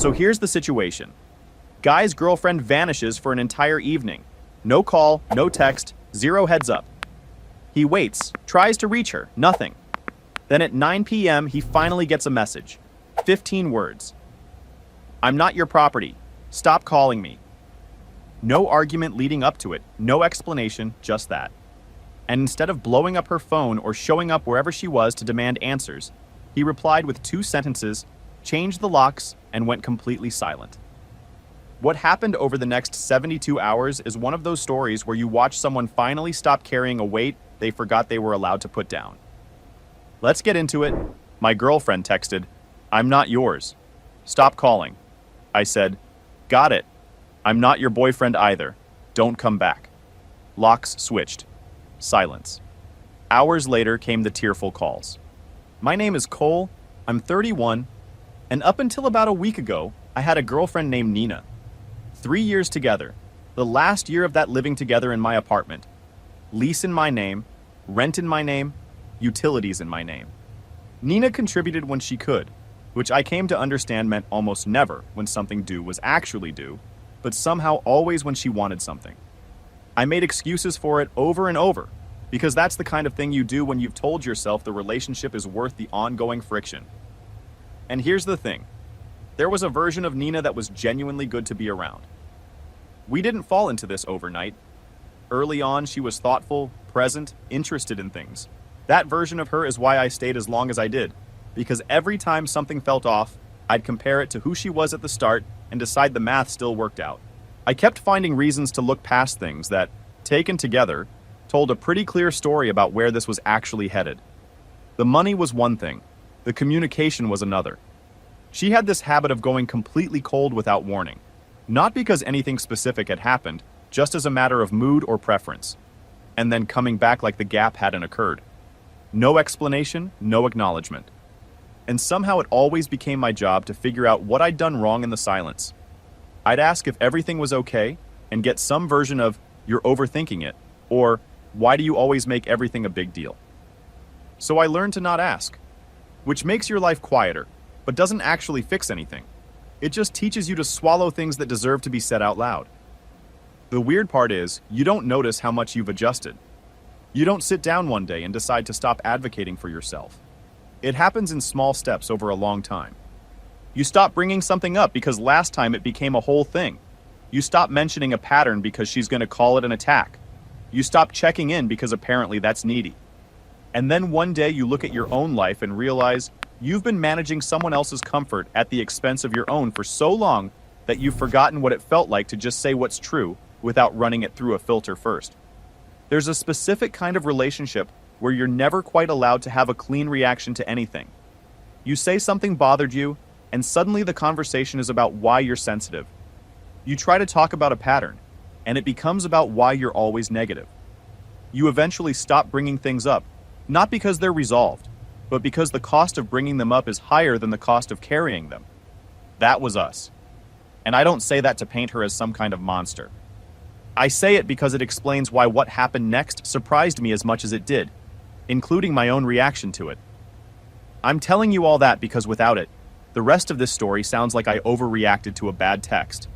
So here's the situation. Guy's girlfriend vanishes for an entire evening. No call, no text, zero heads up. He waits, tries to reach her, nothing. Then at 9 p.m., he finally gets a message. 15 words. I'm not your property. Stop calling me. No argument leading up to it, no explanation, just that. And instead of blowing up her phone or showing up wherever she was to demand answers, he replied with 2 sentences, changed the locks, and went completely silent. What happened over the next 72 hours is one of those stories where you watch someone finally stop carrying a weight they forgot they were allowed to put down. Let's get into it. My girlfriend texted, "I'm not yours. Stop calling." I said, "Got it. I'm not your boyfriend either. Don't come back." Locks switched. Silence. Hours later came the tearful calls. My name is Cole, I'm 31, and up until about a week ago, I had a girlfriend named Nina. 3 years together, the last year of that living together in my apartment. Lease in my name, rent in my name, utilities in my name. Nina contributed when she could, which I came to understand meant almost never when something due was actually due, but somehow always when she wanted something. I made excuses for it over and over, because that's the kind of thing you do when you've told yourself the relationship is worth the ongoing friction. And here's the thing. There was a version of Nina that was genuinely good to be around. We didn't fall into this overnight. Early on, she was thoughtful, present, interested in things. That version of her is why I stayed as long as I did, because every time something felt off, I'd compare it to who she was at the start and decide the math still worked out. I kept finding reasons to look past things that, taken together, told a pretty clear story about where this was actually headed. The money was one thing, the communication was another. She had this habit of going completely cold without warning, not because anything specific had happened, just as a matter of mood or preference, and then coming back like the gap hadn't occurred. No explanation, no acknowledgement. And somehow it always became my job to figure out what I'd done wrong in the silence. I'd ask if everything was okay and get some version of, "You're overthinking it," or "Why do you always make everything a big deal?" So I learned to not ask, which makes your life quieter, but doesn't actually fix anything. It just teaches you to swallow things that deserve to be said out loud. The weird part is, you don't notice how much you've adjusted. You don't sit down one day and decide to stop advocating for yourself. It happens in small steps over a long time. You stop bringing something up because last time it became a whole thing. You stop mentioning a pattern because she's going to call it an attack. You stop checking in because apparently that's needy. And then one day you look at your own life and realize you've been managing someone else's comfort at the expense of your own for so long that you've forgotten what it felt like to just say what's true without running it through a filter first. There's a specific kind of relationship where you're never quite allowed to have a clean reaction to anything. You say something bothered you, and suddenly the conversation is about why you're sensitive. You try to talk about a pattern, and it becomes about why you're always negative. You eventually stop bringing things up, not because they're resolved, but because the cost of bringing them up is higher than the cost of carrying them. That was us. And I don't say that to paint her as some kind of monster. I say it because it explains why what happened next surprised me as much as it did, including my own reaction to it. I'm telling you all that because without it, the rest of this story sounds like I overreacted to a bad text.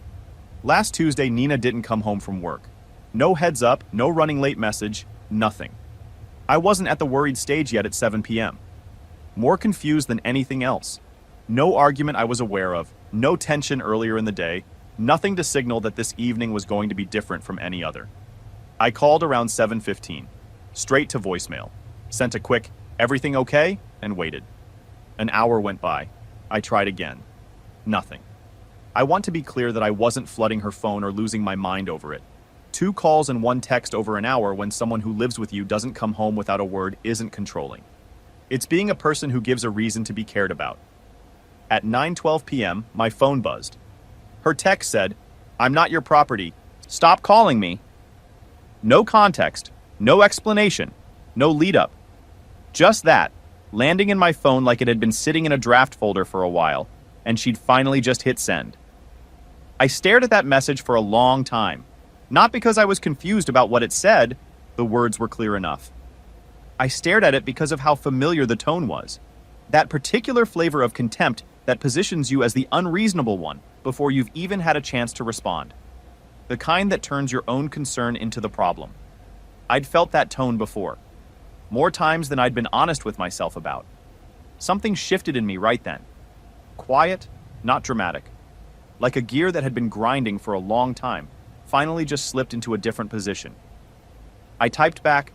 Last Tuesday, Nina didn't come home from work. No heads up, no running late message, nothing. I wasn't at the worried stage yet at 7 p.m. More confused than anything else. No argument I was aware of, no tension earlier in the day, nothing to signal that this evening was going to be different from any other. I called around 7:15, straight to voicemail, sent a quick, "Everything okay?" and waited. An hour went by. I tried again. Nothing. I want to be clear that I wasn't flooding her phone or losing my mind over it. 2 calls and 1 text over an hour when someone who lives with you doesn't come home without a word isn't controlling. It's being a person who gives a reason to be cared about. At 9:12 p.m., my phone buzzed. Her text said, "I'm not your property. Stop calling me." No context, no explanation, no lead up. Just that, landing in my phone like it had been sitting in a draft folder for a while, and she'd finally just hit send. I stared at that message for a long time, not because I was confused about what it said, the words were clear enough. I stared at it because of how familiar the tone was. That particular flavor of contempt that positions you as the unreasonable one before you've even had a chance to respond. The kind that turns your own concern into the problem. I'd felt that tone before, more times than I'd been honest with myself about. Something shifted in me right then. Quiet, not dramatic. Like a gear that had been grinding for a long time, finally just slipped into a different position. I typed back,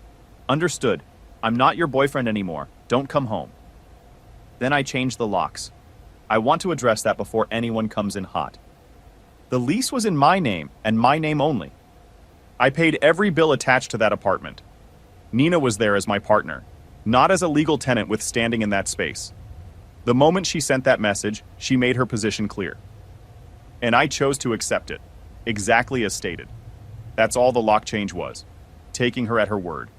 "Understood. I'm not your boyfriend anymore. Don't come home." Then I changed the locks. I want to address that before anyone comes in hot. The lease was in my name and my name only. I paid every bill attached to that apartment. Nina was there as my partner, not as a legal tenant with standing in that space. The moment she sent that message, she made her position clear. And I chose to accept it, exactly as stated. That's all the lock change was, taking her at her word.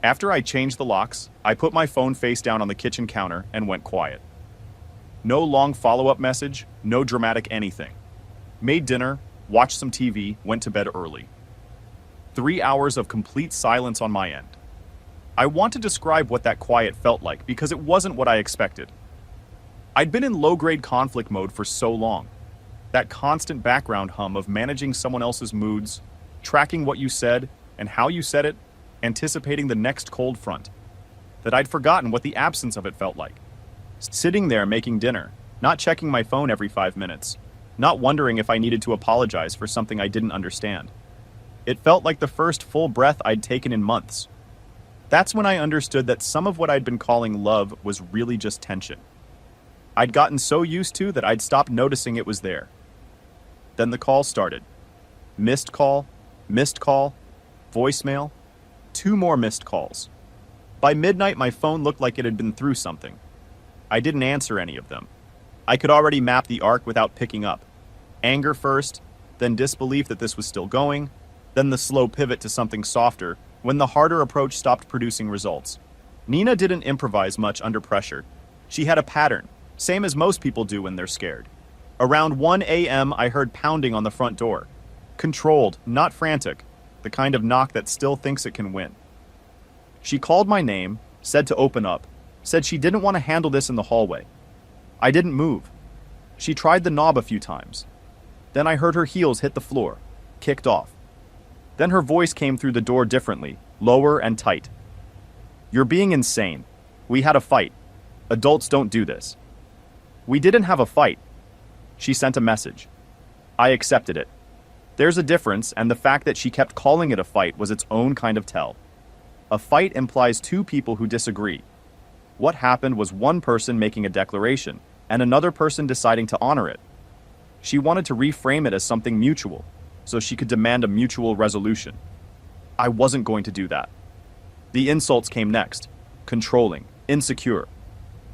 After I changed the locks, I put my phone face down on the kitchen counter and went quiet. No long follow-up message, no dramatic anything. Made dinner, watched some TV, went to bed early. 3 hours of complete silence on my end. I want to describe what that quiet felt like because it wasn't what I expected. I'd been in low-grade conflict mode for so long. That constant background hum of managing someone else's moods, tracking what you said and how you said it, anticipating the next cold front, that I'd forgotten what the absence of it felt like. Sitting there making dinner, not checking my phone every 5 minutes, not wondering if I needed to apologize for something I didn't understand. It felt like the first full breath I'd taken in months. That's when I understood that some of what I'd been calling love was really just tension. I'd gotten so used to that I'd stopped noticing it was there. Then the call started. Missed call, voicemail, 2 more missed calls. By midnight, my phone looked like it had been through something. I didn't answer any of them. I could already map the arc without picking up. Anger first, then disbelief that this was still going, then the slow pivot to something softer when the harder approach stopped producing results. Nina didn't improvise much under pressure. She had a pattern, same as most people do when they're scared. Around 1 a.m., I heard pounding on the front door. Controlled, not frantic, the kind of knock that still thinks it can win. She called my name, said to open up, said she didn't want to handle this in the hallway. I didn't move. She tried the knob a few times. Then I heard her heels hit the floor, kicked off. Then her voice came through the door differently, lower and tight. "You're being insane. We had a fight. Adults don't do this." "We didn't have a fight." She sent a message. I accepted it. There's a difference, and the fact that she kept calling it a fight was its own kind of tell. A fight implies 2 people who disagree. What happened was one person making a declaration, and another person deciding to honor it. She wanted to reframe it as something mutual, so she could demand a mutual resolution. I wasn't going to do that. The insults came next. Controlling, insecure.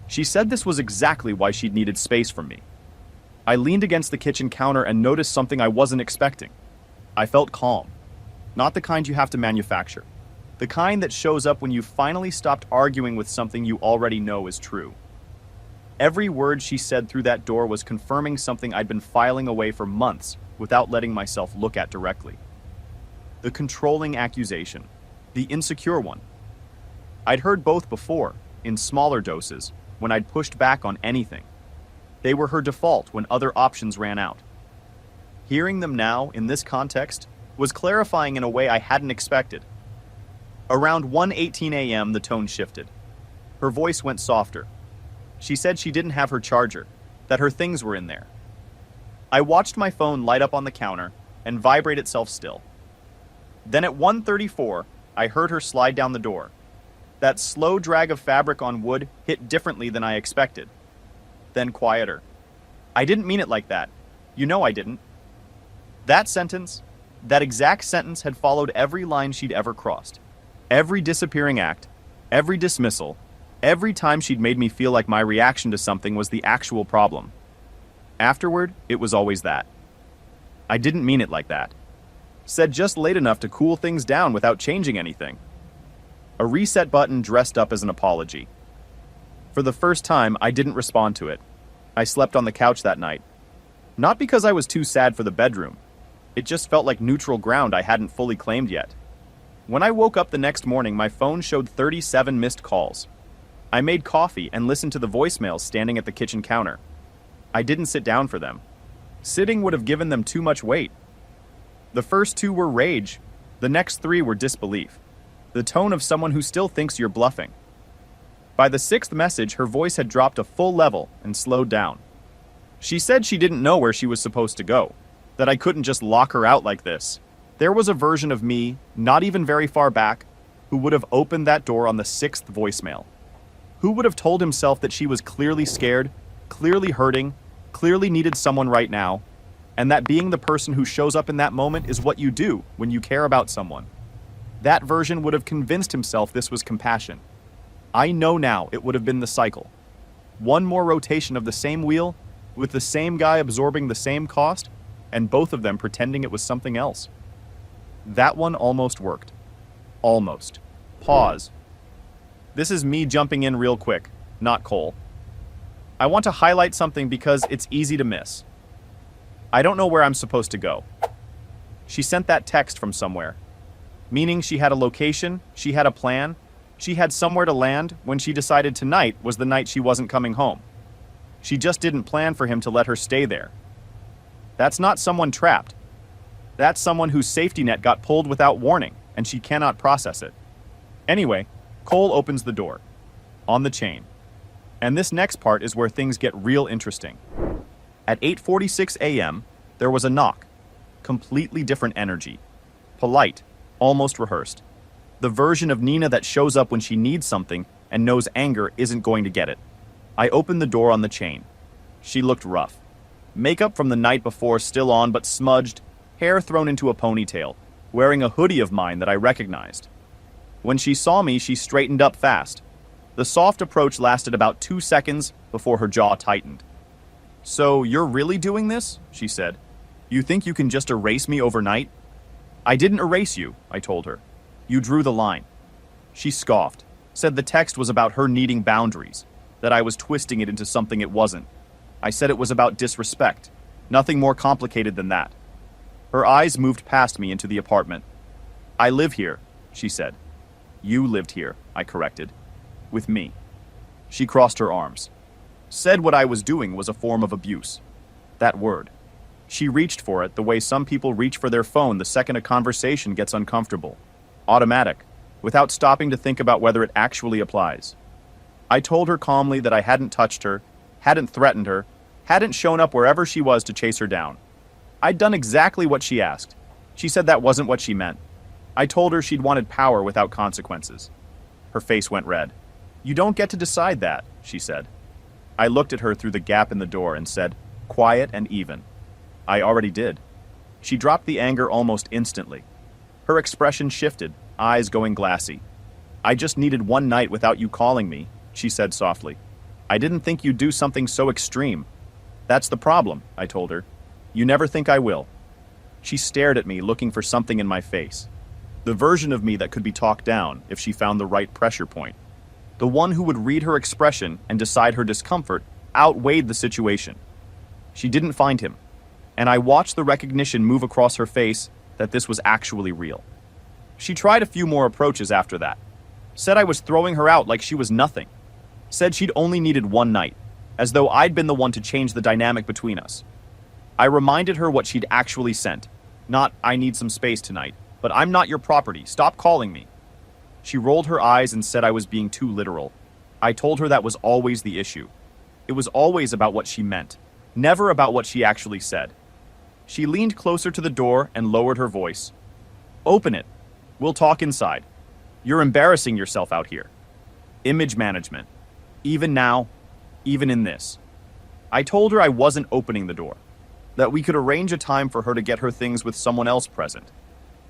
She said this was exactly why she'd needed space from me. I leaned against the kitchen counter and noticed something I wasn't expecting. I felt calm. Not the kind you have to manufacture. The kind that shows up when you've finally stopped arguing with something you already know is true. Every word she said through that door was confirming something I'd been filing away for months without letting myself look at directly. The controlling accusation. The insecure one. I'd heard both before, in smaller doses, when I'd pushed back on anything. They were her default when other options ran out. Hearing them now, in this context, was clarifying in a way I hadn't expected. Around 1:18 a.m., the tone shifted. Her voice went softer. She said she didn't have her charger, that her things were in there. I watched my phone light up on the counter and vibrate itself still. Then at 1:34, I heard her slide down the door. That slow drag of fabric on wood hit differently than I expected. Then quieter. "I didn't mean it like that. You know I didn't." That sentence, that exact sentence had followed every line she'd ever crossed. Every disappearing act, every dismissal, every time she'd made me feel like my reaction to something was the actual problem. Afterward, it was always that. "I didn't mean it like that." Said just late enough to cool things down without changing anything. A reset button dressed up as an apology. For the first time, I didn't respond to it. I slept on the couch that night. Not because I was too sad for the bedroom. It just felt like neutral ground I hadn't fully claimed yet. When I woke up the next morning, my phone showed 37 missed calls. I made coffee and listened to the voicemails standing at the kitchen counter. I didn't sit down for them. Sitting would have given them too much weight. The first two were rage. The next three were disbelief. The tone of someone who still thinks you're bluffing. By the sixth message, her voice had dropped a full level and slowed down. She said she didn't know where she was supposed to go, that I couldn't just lock her out like this. There was a version of me, not even very far back, who would have opened that door on the sixth voicemail. Who would have told himself that she was clearly scared, clearly hurting, clearly needed someone right now, and that being the person who shows up in that moment is what you do when you care about someone. That version would have convinced himself this was compassion. I know now it would have been the cycle. One more rotation of the same wheel, with the same guy absorbing the same cost, and both of them pretending it was something else. That one almost worked. Almost. Pause. This is me jumping in real quick, not Cole. I want to highlight something because it's easy to miss. I don't know where I'm supposed to go. She sent that text from somewhere, meaning she had a location, she had a plan, she had somewhere to land when she decided tonight was the night she wasn't coming home. She just didn't plan for him to let her stay there. That's not someone trapped. That's someone whose safety net got pulled without warning, and she cannot process it. Anyway, Cole opens the door. On the chain. And this next part is where things get real interesting. At 8:46 a.m., there was a knock. Completely different energy. Polite, almost rehearsed. The version of Nina that shows up when she needs something and knows anger isn't going to get it. I opened the door on the chain. She looked rough. Makeup from the night before still on but smudged, hair thrown into a ponytail, wearing a hoodie of mine that I recognized. When she saw me, she straightened up fast. The soft approach lasted about 2 seconds before her jaw tightened. "So you're really doing this?" she said. "You think you can just erase me overnight?" "I didn't erase you," I told her. "You drew the line." She scoffed, said the text was about her needing boundaries, that I was twisting it into something it wasn't. I said it was about disrespect, nothing more complicated than that. Her eyes moved past me into the apartment. "I live here," she said. "You lived here," I corrected. "With me." She crossed her arms. Said what I was doing was a form of abuse. That word. She reached for it the way some people reach for their phone the second a conversation gets uncomfortable. Automatic, without stopping to think about whether it actually applies. I told her calmly that I hadn't touched her, hadn't threatened her, hadn't shown up wherever she was to chase her down. I'd done exactly what she asked. She said that wasn't what she meant. I told her she'd wanted power without consequences. Her face went red. "You don't get to decide that," she said. I looked at her through the gap in the door and said, quiet and even, "I already did." She dropped the anger almost instantly. Her expression shifted, eyes going glassy. "I just needed one night without you calling me," she said softly. "I didn't think you'd do something so extreme." "That's the problem," I told her. "You never think I will." She stared at me, looking for something in my face. The version of me that could be talked down if she found the right pressure point. The one who would read her expression and decide her discomfort outweighed the situation. She didn't find him, and I watched the recognition move across her face that this was actually real. She tried a few more approaches after that. Said I was throwing her out like she was nothing. Said she'd only needed one night, as though I'd been the one to change the dynamic between us. I reminded her what she'd actually sent. Not, "I need some space tonight," but "I'm not your property, stop calling me." She rolled her eyes and said I was being too literal. I told her that was always the issue. It was always about what she meant, never about what she actually said. She leaned closer to the door and lowered her voice. "Open it. We'll talk inside. You're embarrassing yourself out here." Image management. Even now, even in this. I told her I wasn't opening the door, that we could arrange a time for her to get her things with someone else present.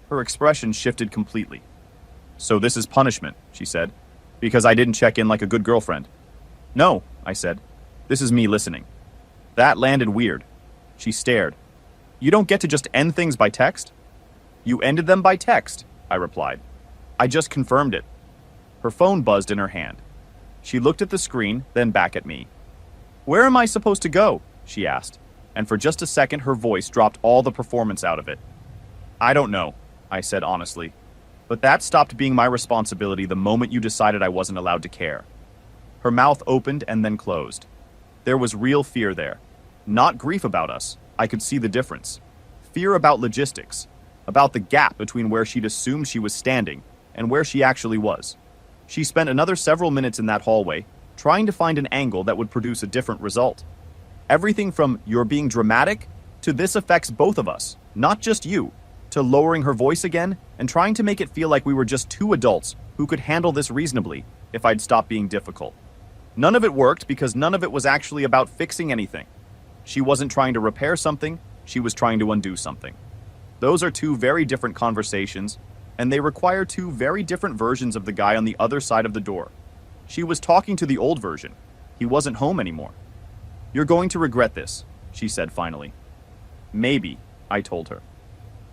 Her expression shifted completely. "So this is punishment," she said, "because I didn't check in like a good girlfriend." "No," I said. "This is me listening." That landed weird. She stared. "You don't get to just end things by text?" "You ended them by text," I replied. "I just confirmed it." Her phone buzzed in her hand. She looked at the screen, then back at me. "Where am I supposed to go?" she asked, and for just a second her voice dropped all the performance out of it. "I don't know," I said honestly. "But that stopped being my responsibility the moment you decided I wasn't allowed to care." Her mouth opened and then closed. There was real fear there. Not grief about us. I could see the difference. Fear about logistics, about the gap between where she'd assumed she was standing and where she actually was. She spent another several minutes in that hallway, trying to find an angle that would produce a different result. Everything from "you're being dramatic" to "this affects both of us, not just you," to lowering her voice again and trying to make it feel like we were just two adults who could handle this reasonably if I'd stop being difficult. None of it worked because none of it was actually about fixing anything. She wasn't trying to repair something, she was trying to undo something. Those are two very different conversations, and they require two very different versions of the guy on the other side of the door. She was talking to the old version. He wasn't home anymore. "You're going to regret this," she said finally. "Maybe," I told her.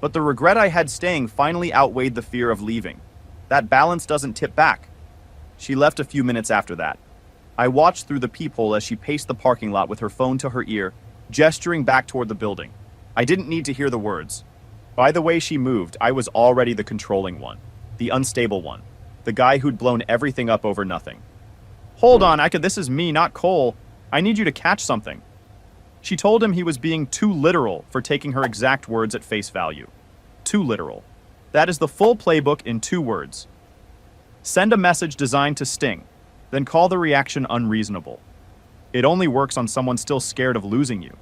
But the regret I had staying finally outweighed the fear of leaving. That balance doesn't tip back. She left a few minutes after that. I watched through the peephole as she paced the parking lot with her phone to her ear, gesturing back toward the building. I didn't need to hear the words. By the way she moved, I was already the controlling one, the unstable one, the guy who'd blown everything up over nothing. "Hold on, this is me, not Cole. I need you to catch something." She told him he was being too literal for taking her exact words at face value. Too literal. That is the full playbook in 2 words. Send a message designed to sting, then call the reaction unreasonable. It only works on someone still scared of losing you.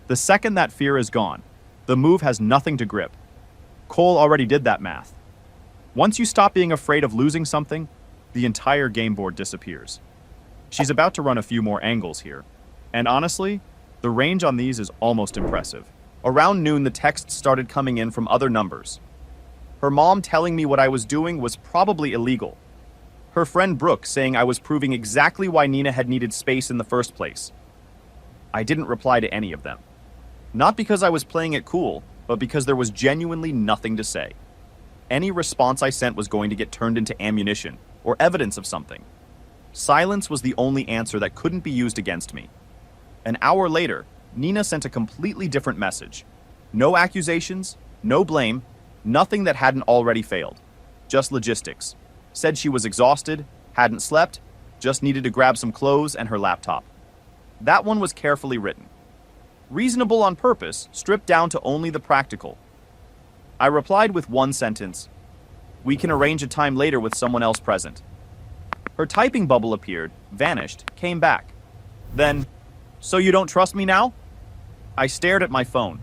The second that fear is gone, the move has nothing to grip. Cole already did that math. Once you stop being afraid of losing something, the entire game board disappears. She's about to run a few more angles here. And honestly, the range on these is almost impressive. Around noon, the texts started coming in from other numbers. Her mom telling me what I was doing was probably illegal. Her friend Brooke saying I was proving exactly why Nina had needed space in the first place. I didn't reply to any of them. Not because I was playing it cool, but because there was genuinely nothing to say. Any response I sent was going to get turned into ammunition or evidence of something. Silence was the only answer that couldn't be used against me. An hour later, Nina sent a completely different message. No accusations, no blame, nothing that hadn't already failed. Just logistics. Said she was exhausted, hadn't slept, just needed to grab some clothes and her laptop. That one was carefully written. Reasonable on purpose, stripped down to only the practical. I replied with one sentence. "We can arrange a time later with someone else present." Her typing bubble appeared, vanished, came back. Then, "So you don't trust me now?" I stared at my phone.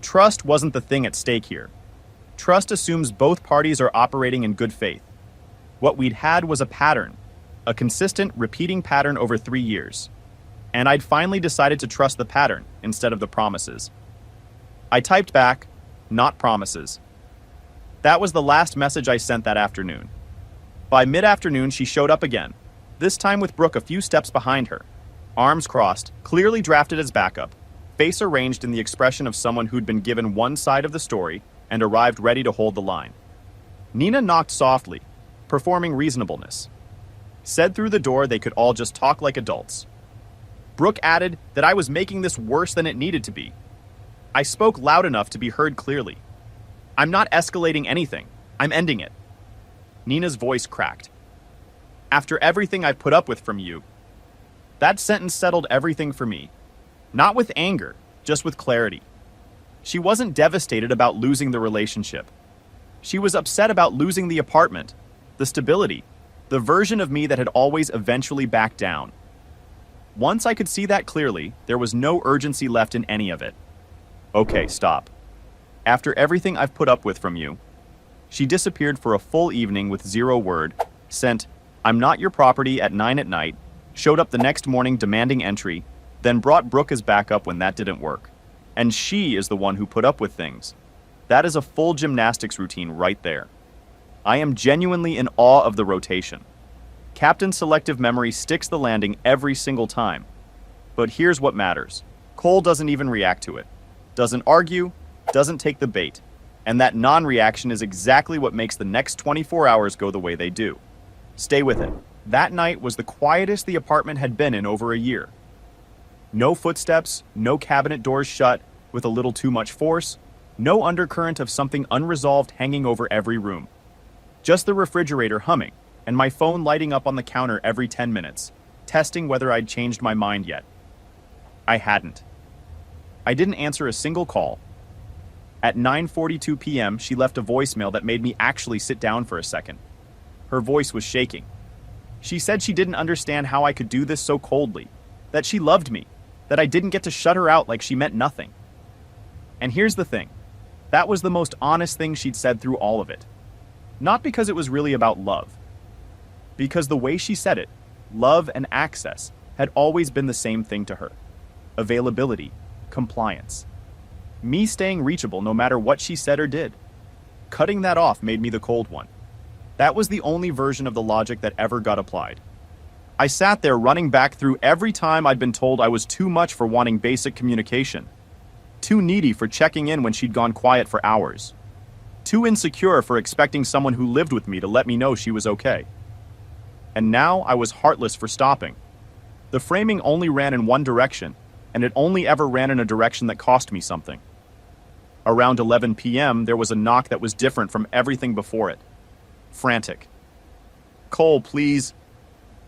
Trust wasn't the thing at stake here. Trust assumes both parties are operating in good faith. What we'd had was a pattern, a consistent, repeating pattern over 3 years. And I'd finally decided to trust the pattern instead of the promises. I typed back, "Not promises." That was the last message I sent that afternoon. By mid-afternoon, she showed up again, this time with Brooke a few steps behind her. Arms crossed, clearly drafted as backup, face arranged in the expression of someone who'd been given one side of the story and arrived ready to hold the line. Nina knocked softly, performing reasonableness. Said through the door they could all just talk like adults. Brooke added that I was making this worse than it needed to be. I spoke loud enough to be heard clearly. "I'm not escalating anything. I'm ending it." Nina's voice cracked. "After everything I've put up with from you." That sentence settled everything for me. Not with anger, just with clarity. She wasn't devastated about losing the relationship. She was upset about losing the apartment, the stability, the version of me that had always eventually backed down. Once I could see that clearly, there was no urgency left in any of it. "Okay, stop. After everything I've put up with from you." She disappeared for a full evening with 0 word, sent, "I'm not your property" at 9 at night, showed up the next morning demanding entry, then brought Brooke as backup when that didn't work. And she is the one who put up with things. That is a full gymnastics routine right there. I am genuinely in awe of the rotation. Captain Selective Memory sticks the landing every single time. But here's what matters. Cole doesn't even react to it. Doesn't argue, doesn't take the bait. And that non-reaction is exactly what makes the next 24 hours go the way they do. Stay with it. That night was the quietest the apartment had been in over a year. No footsteps, no cabinet doors shut with a little too much force, no undercurrent of something unresolved hanging over every room. Just the refrigerator humming, and my phone lighting up on the counter every 10 minutes, testing whether I'd changed my mind yet. I hadn't. I didn't answer a single call. At 9:42 p.m., she left a voicemail that made me actually sit down for a second. Her voice was shaking. She said she didn't understand how I could do this so coldly, that she loved me, that I didn't get to shut her out like she meant nothing. And here's the thing. That was the most honest thing she'd said through all of it. Not because it was really about love. Because the way she said it, love and access, had always been the same thing to her. Availability, compliance. Me staying reachable no matter what she said or did. Cutting that off made me the cold one. That was the only version of the logic that ever got applied. I sat there running back through every time I'd been told I was too much for wanting basic communication. Too needy for checking in when she'd gone quiet for hours. Too insecure for expecting someone who lived with me to let me know she was okay. And now I was heartless for stopping. The framing only ran in one direction, and it only ever ran in a direction that cost me something. Around 11 p.m., there was a knock that was different from everything before it. Frantic. "Cole, please."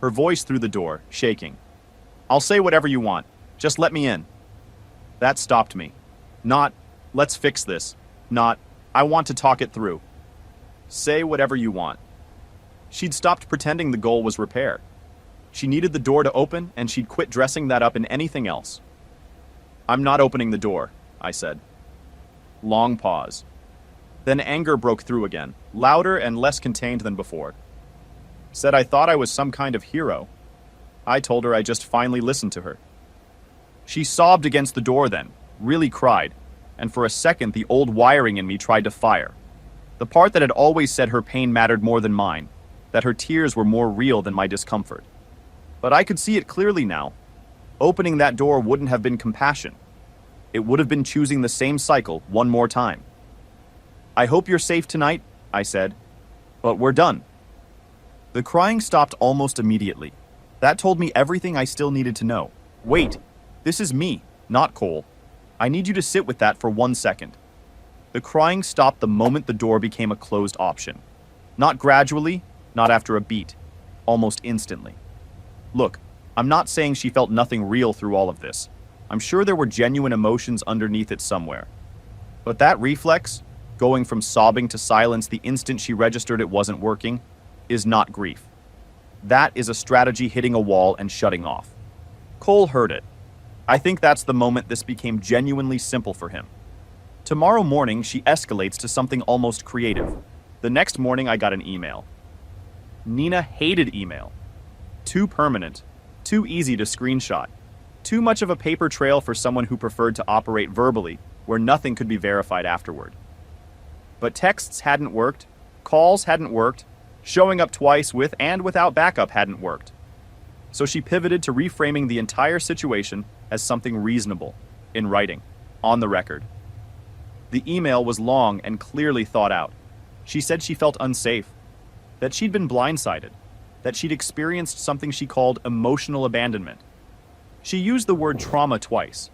Her voice through the door, shaking. "I'll say whatever you want. Just let me in." That stopped me. Not, "Let's fix this." Not, "I want to talk it through." Say whatever you want. She'd stopped pretending the goal was repair. She needed the door to open, and she'd quit dressing that up in anything else. "I'm not opening the door," I said. Long pause. Then anger broke through again, louder and less contained than before. Said I thought I was some kind of hero. I told her I just finally listened to her. She sobbed against the door then, really cried, and for a second the old wiring in me tried to fire. The part that had always said her pain mattered more than mine, that her tears were more real than my discomfort. But I could see it clearly now. Opening that door wouldn't have been compassion. It would have been choosing the same cycle one more time. "I hope you're safe tonight," I said, "but we're done." The crying stopped almost immediately. That told me everything I still needed to know. Wait, this is me, not Cole. I need you to sit with that for 1 second. The crying stopped the moment the door became a closed option. Not gradually, not after a beat, almost instantly. Look, I'm not saying she felt nothing real through all of this. I'm sure there were genuine emotions underneath it somewhere. But that reflex, going from sobbing to silence the instant she registered it wasn't working, is not grief. That is a strategy hitting a wall and shutting off. Cole heard it. I think that's the moment this became genuinely simple for him. Tomorrow morning, she escalates to something almost creative. The next morning, I got an email. Nina hated email. Too permanent, too easy to screenshot, too much of a paper trail for someone who preferred to operate verbally, where nothing could be verified afterward. But texts hadn't worked, calls hadn't worked, showing up twice with and without backup hadn't worked. So she pivoted to reframing the entire situation as something reasonable, in writing, on the record. The email was long and clearly thought out. She said she felt unsafe, that she'd been blindsided, that she'd experienced something she called emotional abandonment. She used the word trauma twice.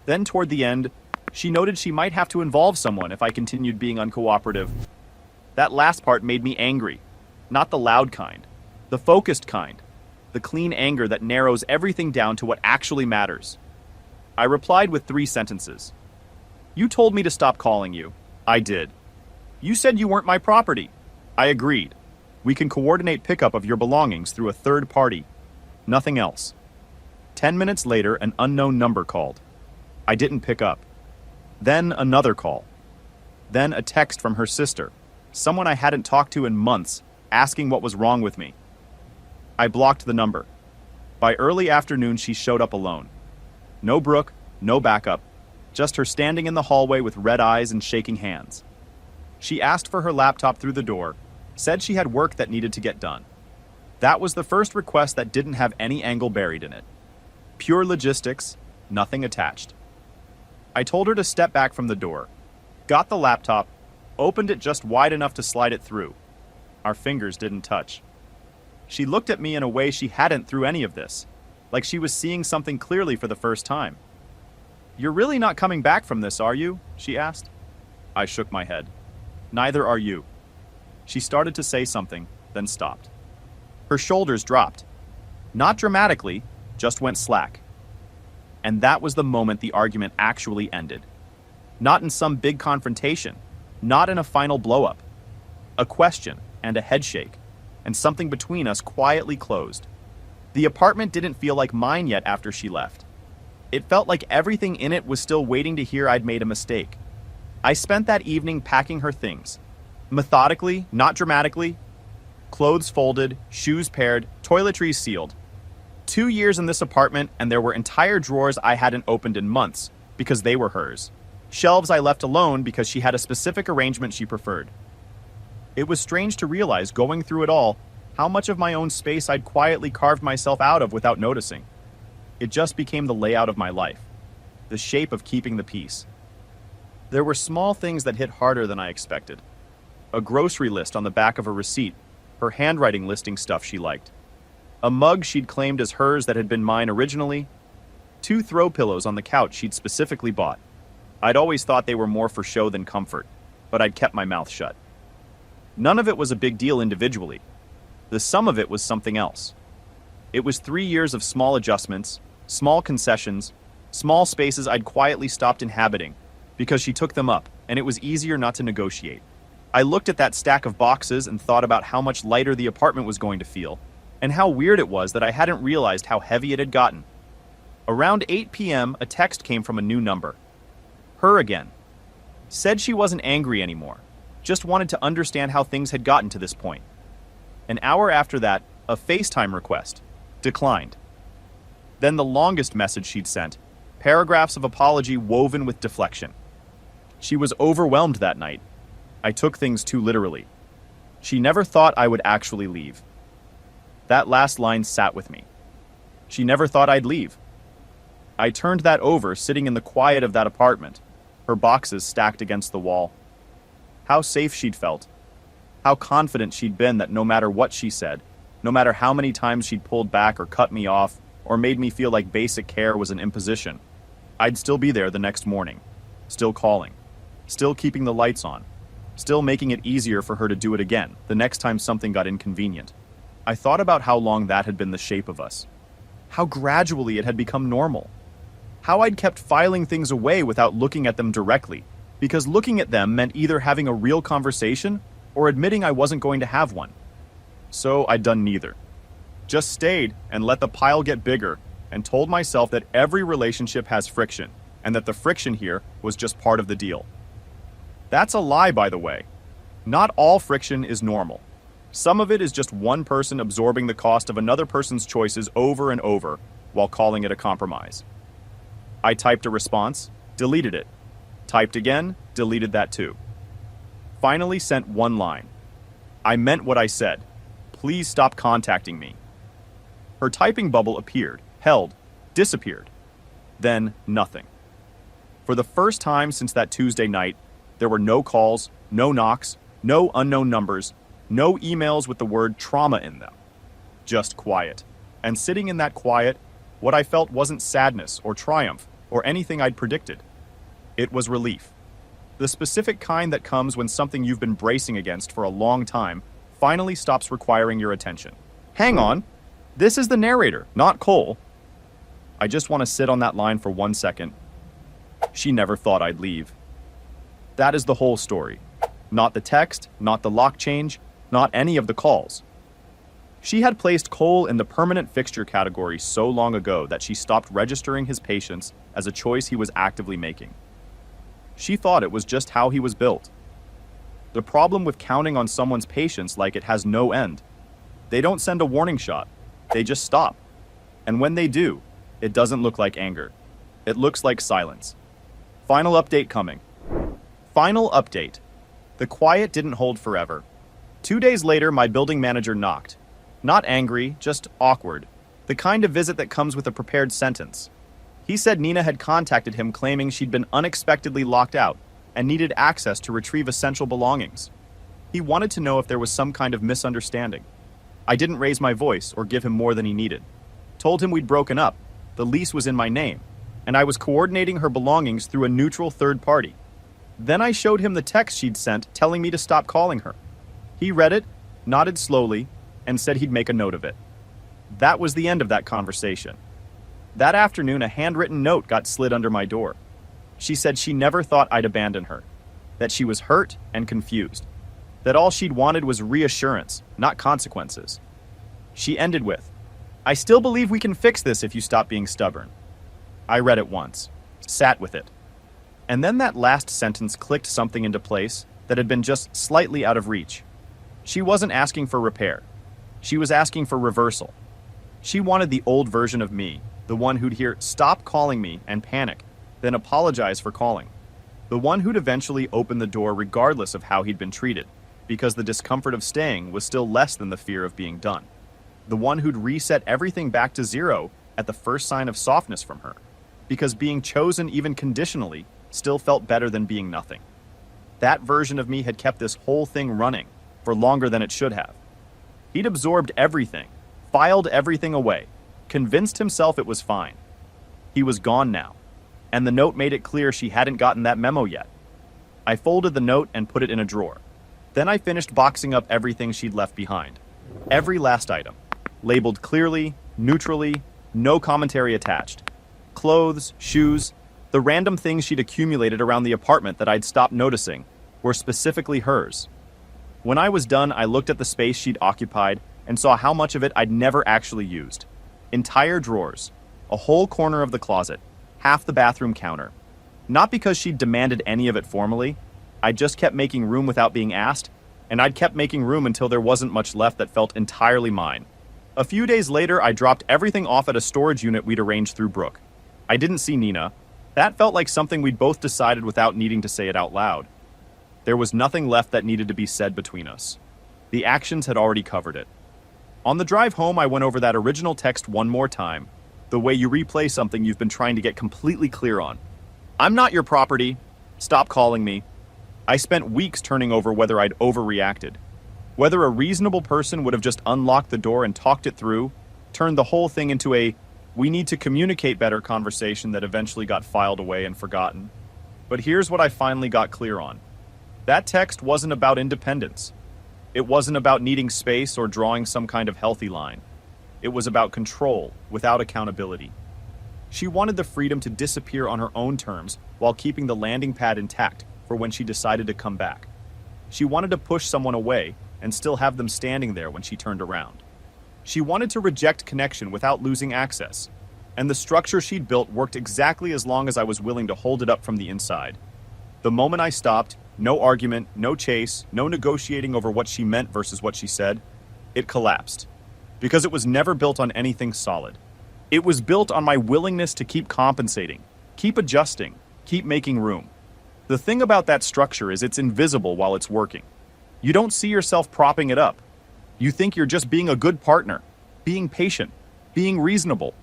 Then toward the end, she noted she might have to involve someone if I continued being uncooperative. That last part made me angry. Not the loud kind, the focused kind, the clean anger that narrows everything down to what actually matters. I replied with 3 sentences. "You told me to stop calling you. I did. You said you weren't my property. I agreed. We can coordinate pickup of your belongings through a third party. Nothing else." 10 minutes later, an unknown number called. I didn't pick up. Then another call. Then a text from her sister, someone I hadn't talked to in months, asking what was wrong with me. I blocked the number. By early afternoon, she showed up alone. No Brooke, no backup, just her standing in the hallway with red eyes and shaking hands. She asked for her laptop through the door, said she had work that needed to get done. That was the first request that didn't have any angle buried in it. Pure logistics, nothing attached. I told her to step back from the door, got the laptop, opened it just wide enough to slide it through. Our fingers didn't touch. She looked at me in a way she hadn't through any of this, like she was seeing something clearly for the first time. "You're really not coming back from this, are you?" she asked. I shook my head. "Neither are you." She started to say something, then stopped. Her shoulders dropped. Not dramatically, just went slack. And that was the moment the argument actually ended. Not in some big confrontation, not in a final blow-up. A question and a headshake, and something between us quietly closed. The apartment didn't feel like mine yet after she left. It felt like everything in it was still waiting to hear I'd made a mistake. I spent that evening packing her things. Methodically, not dramatically. Clothes folded, shoes paired, toiletries sealed. 2 years in this apartment, and there were entire drawers I hadn't opened in months, because they were hers. Shelves I left alone because she had a specific arrangement she preferred. It was strange to realize, going through it all, how much of my own space I'd quietly carved myself out of without noticing. It just became the layout of my life, the shape of keeping the peace. There were small things that hit harder than I expected. A grocery list on the back of a receipt, her handwriting listing stuff she liked. A mug she'd claimed as hers that had been mine originally. 2 throw pillows on the couch she'd specifically bought. I'd always thought they were more for show than comfort, but I'd kept my mouth shut. None of it was a big deal individually. The sum of it was something else. It was 3 years of small adjustments, small concessions, small spaces I'd quietly stopped inhabiting because she took them up, and it was easier not to negotiate. I looked at that stack of boxes and thought about how much lighter the apartment was going to feel, and how weird it was that I hadn't realized how heavy it had gotten. Around 8 p.m., a text came from a new number. Her again. Said she wasn't angry anymore, just wanted to understand how things had gotten to this point. An hour after that, a FaceTime request. Declined. Then the longest message she'd sent, paragraphs of apology woven with deflection. She was overwhelmed that night. I took things too literally. She never thought I would actually leave. That last line sat with me. She never thought I'd leave. I turned that over, sitting in the quiet of that apartment, her boxes stacked against the wall. How safe she'd felt. How confident she'd been that no matter what she said, no matter how many times she'd pulled back or cut me off, or made me feel like basic care was an imposition, I'd still be there the next morning, still calling, still keeping the lights on, still making it easier for her to do it again the next time something got inconvenient. I thought about how long that had been the shape of us, how gradually it had become normal, how I'd kept filing things away without looking at them directly, because looking at them meant either having a real conversation or admitting I wasn't going to have one. So I'd done neither. Just stayed and let the pile get bigger, and told myself that every relationship has friction, and that the friction here was just part of the deal. That's a lie, by the way. Not all friction is normal. Some of it is just one person absorbing the cost of another person's choices over and over while calling it a compromise. I typed a response, deleted it. Typed again, deleted that too. Finally sent one line. I meant what I said. Please stop contacting me. Her typing bubble appeared, held, disappeared. Then nothing. For the first time since that Tuesday night, there were no calls, no knocks, no unknown numbers, no emails with the word trauma in them. Just quiet. And sitting in that quiet, what I felt wasn't sadness or triumph or anything I'd predicted. It was relief. The specific kind that comes when something you've been bracing against for a long time finally stops requiring your attention. Hang on. This is the narrator, not Cole. I just want to sit on that line for 1 second. She never thought I'd leave. That is the whole story. Not the text, not the lock change, not any of the calls. She had placed Cole in the permanent fixture category so long ago that she stopped registering his patience as a choice he was actively making. She thought it was just how he was built. The problem with counting on someone's patience like it has no end. They don't send a warning shot. They just stop. And when they do, it doesn't look like anger. It looks like silence. Final update coming. Final update. The quiet didn't hold forever. 2 days later, my building manager knocked. Not angry, just awkward. The kind of visit that comes with a prepared sentence. He said Nina had contacted him claiming she'd been unexpectedly locked out and needed access to retrieve essential belongings. He wanted to know if there was some kind of misunderstanding. I didn't raise my voice or give him more than he needed. Told him we'd broken up, the lease was in my name, and I was coordinating her belongings through a neutral third party. Then I showed him the text she'd sent telling me to stop calling her. He read it, nodded slowly, and said he'd make a note of it. That was the end of that conversation. That afternoon, a handwritten note got slid under my door. She said she never thought I'd abandon her, that she was hurt and confused, that all she'd wanted was reassurance, not consequences. She ended with, "I still believe we can fix this if you stop being stubborn." I read it once, sat with it. And then that last sentence clicked something into place that had been just slightly out of reach. She wasn't asking for repair. She was asking for reversal. She wanted the old version of me, the one who'd hear "stop calling me" and panic, then apologize for calling. The one who'd eventually open the door regardless of how he'd been treated, because the discomfort of staying was still less than the fear of being done. The one who'd reset everything back to zero at the first sign of softness from her, because being chosen even conditionally still felt better than being nothing. That version of me had kept this whole thing running for longer than it should have. He'd absorbed everything, filed everything away, convinced himself it was fine. He was gone now, and the note made it clear she hadn't gotten that memo yet. I folded the note and put it in a drawer. Then I finished boxing up everything she'd left behind. Every last item, labeled clearly, neutrally, no commentary attached. Clothes, shoes, the random things she'd accumulated around the apartment that I'd stopped noticing were specifically hers. When I was done, I looked at the space she'd occupied and saw how much of it I'd never actually used. Entire drawers, a whole corner of the closet, half the bathroom counter. Not because she'd demanded any of it formally, I just kept making room without being asked, and I'd kept making room until there wasn't much left that felt entirely mine. A few days later, I dropped everything off at a storage unit we'd arranged through Brooke. I didn't see Nina. That felt like something we'd both decided without needing to say it out loud. There was nothing left that needed to be said between us. The actions had already covered it. On the drive home, I went over that original text one more time, the way you replay something you've been trying to get completely clear on. "I'm not your property. Stop calling me." I spent weeks turning over whether I'd overreacted, whether a reasonable person would have just unlocked the door and talked it through, turned the whole thing into a "we need to communicate better" conversation that eventually got filed away and forgotten. But here's what I finally got clear on. That text wasn't about independence. It wasn't about needing space or drawing some kind of healthy line. It was about control without accountability. She wanted the freedom to disappear on her own terms while keeping the landing pad intact for when she decided to come back. She wanted to push someone away and still have them standing there when she turned around. She wanted to reject connection without losing access, and the structure she'd built worked exactly as long as I was willing to hold it up from the inside. The moment I stopped, no argument, no chase, no negotiating over what she meant versus what she said, it collapsed. Because it was never built on anything solid. It was built on my willingness to keep compensating, keep adjusting, keep making room. The thing about that structure is it's invisible while it's working. You don't see yourself propping it up. You think you're just being a good partner, being patient, being reasonable.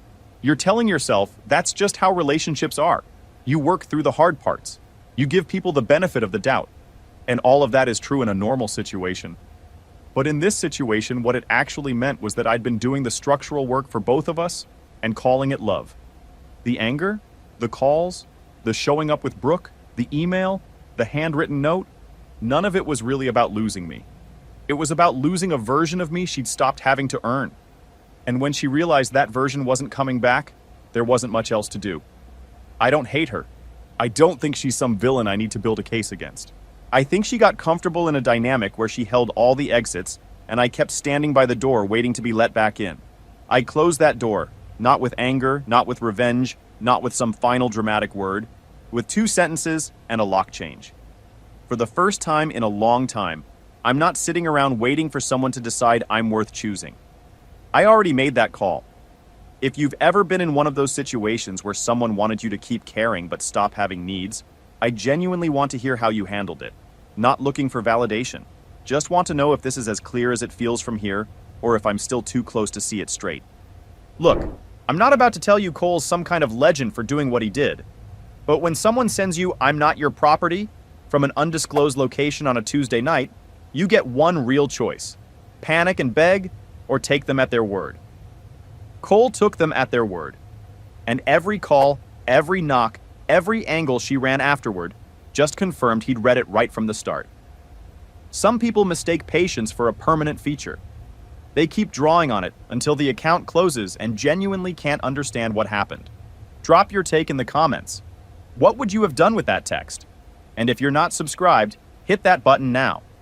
You're telling yourself that's just how relationships are. You work through the hard parts. You give people the benefit of the doubt. And all of that is true in a normal situation. But in this situation, what it actually meant was that I'd been doing the structural work for both of us and calling it love. The anger, the calls, the showing up with Brooke, the email, the handwritten note, none of it was really about losing me. It was about losing a version of me she'd stopped having to earn. And when she realized that version wasn't coming back, there wasn't much else to do. I don't hate her. I don't think she's some villain I need to build a case against. I think she got comfortable in a dynamic where she held all the exits, and I kept standing by the door waiting to be let back in. I closed that door, not with anger, not with revenge, not with some final dramatic word, with 2 sentences and a lock change. For the first time in a long time, I'm not sitting around waiting for someone to decide I'm worth choosing. I already made that call. If you've ever been in one of those situations where someone wanted you to keep caring but stop having needs, I genuinely want to hear how you handled it. Not looking for validation. Just want to know if this is as clear as it feels from here, or if I'm still too close to see it straight. Look, I'm not about to tell you Cole's some kind of legend for doing what he did. But when someone sends you "I'm not your property" from an undisclosed location on a Tuesday night, you get one real choice. Panic and beg, or take them at their word. Cole took them at their word. And every call, every knock, every angle she ran afterward just confirmed he'd read it right from the start. Some people mistake patience for a permanent feature. They keep drawing on it until the account closes and genuinely can't understand what happened. Drop your take in the comments. What would you have done with that text? And if you're not subscribed, hit that button now.